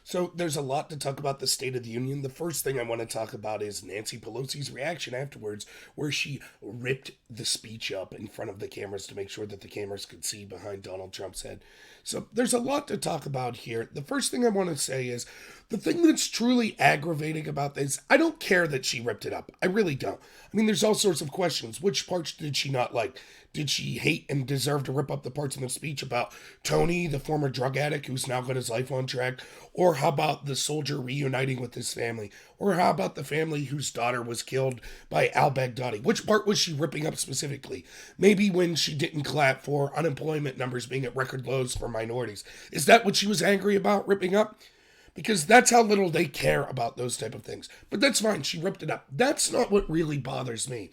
So there's a lot to talk about the State of the Union. The first thing I want to talk about is Nancy Pelosi's reaction afterwards, where she ripped the speech up in front of the cameras to make sure that the cameras could see behind Donald Trump's head. So there's a lot to talk about here. The first thing I want to say is the thing that's truly aggravating about this, I don't care that she ripped it up. I really don't. I mean, there's all sorts of questions. Which parts did she not like? Did she hate and deserve to rip up the parts in the speech about Tony, the former drug addict who's now got his life on track? Or how about the soldier reuniting with his family? Or how about the family whose daughter was killed by al-Baghdadi? Which part was she ripping up specifically? Maybe when she didn't clap for unemployment numbers being at record lows for minorities. Is that what she was angry about, ripping up? Because that's how little they care about those type of things. But that's fine, she ripped it up. That's not what really bothers me.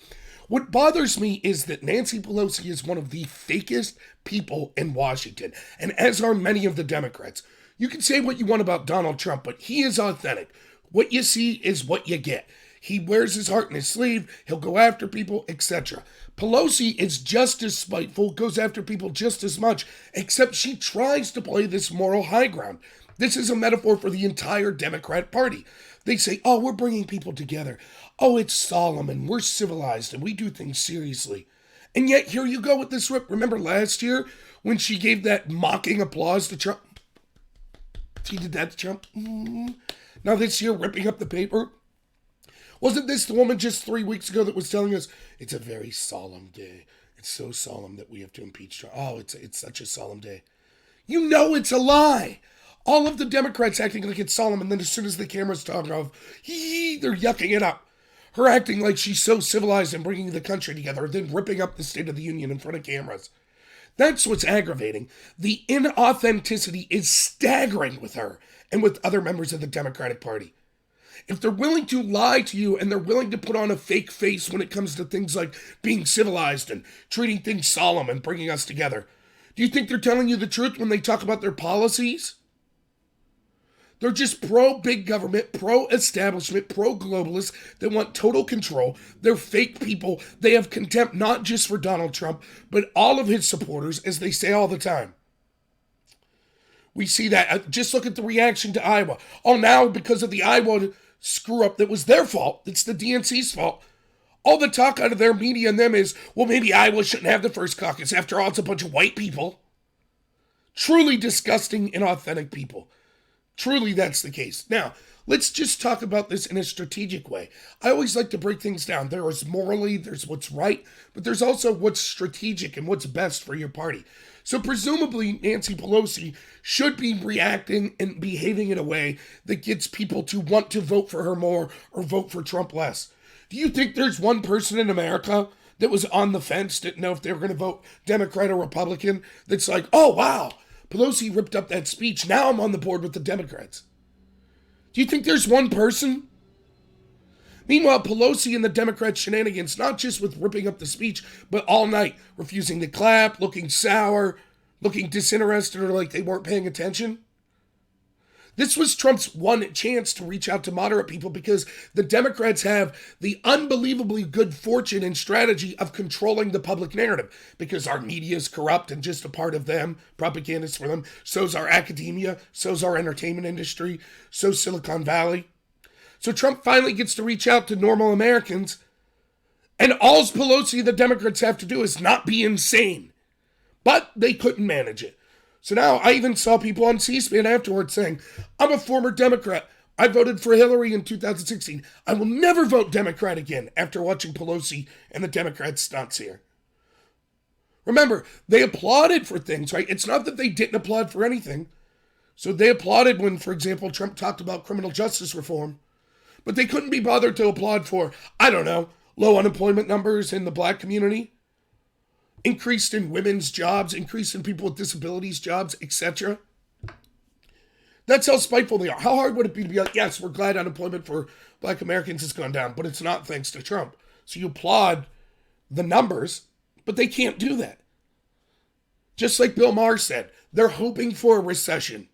What bothers me is that Nancy Pelosi is one of the fakest people in Washington, and as are many of the Democrats. You can say what you want about Donald Trump, but he is authentic. What you see is what you get. He wears his heart in his sleeve, he'll go after people, etc. Pelosi is just as spiteful, goes after people just as much, except she tries to play this moral high ground. This is a metaphor for the entire Democrat Party. They say, oh, we're bringing people together. Oh, it's solemn and we're civilized and we do things seriously. And yet here you go with this rip. Remember last year when she gave that mocking applause to Trump? She did that to Trump. Now this year ripping up the paper. Wasn't this the woman just 3 weeks ago that was telling us, it's a very solemn day. It's so solemn that we have to impeach Trump. Oh, it's such a solemn day. You know it's a lie. All of the Democrats acting like it's solemn, and then as soon as the cameras talk of, they're yucking it up. Her acting like she's so civilized and bringing the country together, then ripping up the State of the Union in front of cameras. That's what's aggravating. The inauthenticity is staggering with her and with other members of the Democratic Party. If they're willing to lie to you and they're willing to put on a fake face when it comes to things like being civilized and treating things solemn and bringing us together, do you think they're telling you the truth when they talk about their policies? They're just pro-big government, pro-establishment, pro-globalist. They want total control. They're fake people. They have contempt not just for Donald Trump, but all of his supporters, as they say all the time. We see that. Just look at the reaction to Iowa. Oh, now because of the Iowa screw-up that was their fault, it's the DNC's fault. All the talk out of their media and them is, well, maybe Iowa shouldn't have the first caucus. After all, it's a bunch of white people. Truly disgusting, inauthentic people. Truly, that's the case. Now, let's just talk about this in a strategic way. I always like to break things down. There is morally, there's what's right, but there's also what's strategic and what's best for your party. So presumably, Nancy Pelosi should be reacting and behaving in a way that gets people to want to vote for her more or vote for Trump less. Do you think there's one person in America that was on the fence, didn't know if they were going to vote Democrat or Republican, that's like, oh, wow, Pelosi ripped up that speech. Now I'm on the board with the Democrats. Do you think there's one person? Meanwhile, Pelosi and the Democrats' shenanigans, not just with ripping up the speech, but all night, refusing to clap, looking sour, looking disinterested or like they weren't paying attention. This was Trump's one chance to reach out to moderate people because the Democrats have the unbelievably good fortune and strategy of controlling the public narrative because our media is corrupt and just a part of them, propagandists for them. So's our academia, so's our entertainment industry, so's Silicon Valley. So Trump finally gets to reach out to normal Americans, and all Pelosi and the Democrats have to do is not be insane. But they couldn't manage it. So now I even saw people on C-SPAN afterwards saying, I'm a former Democrat. I voted for Hillary in 2016. I will never vote Democrat again after watching Pelosi and the Democrats' stunts here. Remember, they applauded for things, right? It's not that they didn't applaud for anything. So they applauded when, for example, Trump talked about criminal justice reform. But they couldn't be bothered to applaud for, I don't know, low unemployment numbers in the black community, increase in women's jobs, increase in people with disabilities jobs, etc. That's how spiteful they are. How hard would it be to be like, yes, we're glad unemployment for black Americans has gone down, but it's not thanks to Trump. So you applaud the numbers, but they can't do that. Just like Bill Maher said, they're hoping for a recession.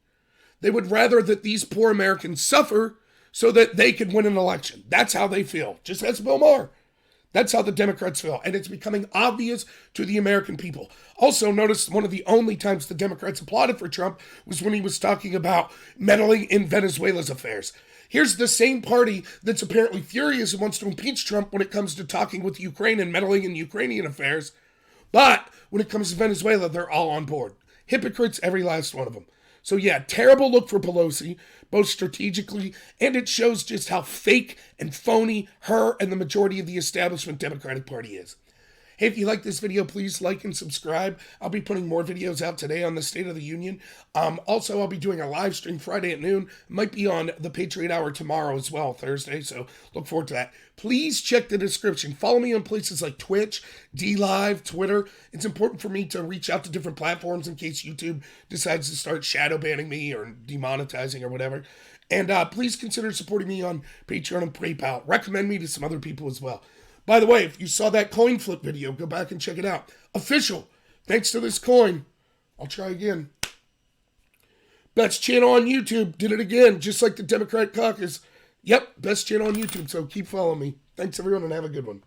They would rather that these poor Americans suffer so that they could win an election. That's how they feel. Just as Bill Maher. That's how the Democrats feel, and it's becoming obvious to the American people. Also, notice one of the only times the Democrats applauded for Trump was when he was talking about meddling in Venezuela's affairs. Here's the same party that's apparently furious and wants to impeach Trump when it comes to talking with Ukraine and meddling in Ukrainian affairs. But when it comes to Venezuela, they're all on board. Hypocrites, every last one of them. So yeah, terrible look for Pelosi, both strategically, and it shows just how fake and phony her and the majority of the establishment Democratic Party is. Hey, if you like this video, please like and subscribe. I'll be putting more videos out today on the State of the Union. Also, I'll be doing a live stream Friday at noon. Might be on the Patriot Hour tomorrow as well, Thursday, so look forward to that. Please check the description. Follow me on places like Twitch, DLive, Twitter. It's important for me to reach out to different platforms in case YouTube decides to start shadow banning me or demonetizing or whatever. And please consider supporting me on Patreon and PayPal. Recommend me to some other people as well. By the way, if you saw that coin flip video, go back and check it out. Official. Thanks to this coin. I'll try again. Best channel on YouTube. Did it again, just like the Democratic caucus. Yep, best channel on YouTube, so keep following me. Thanks, everyone, and have a good one.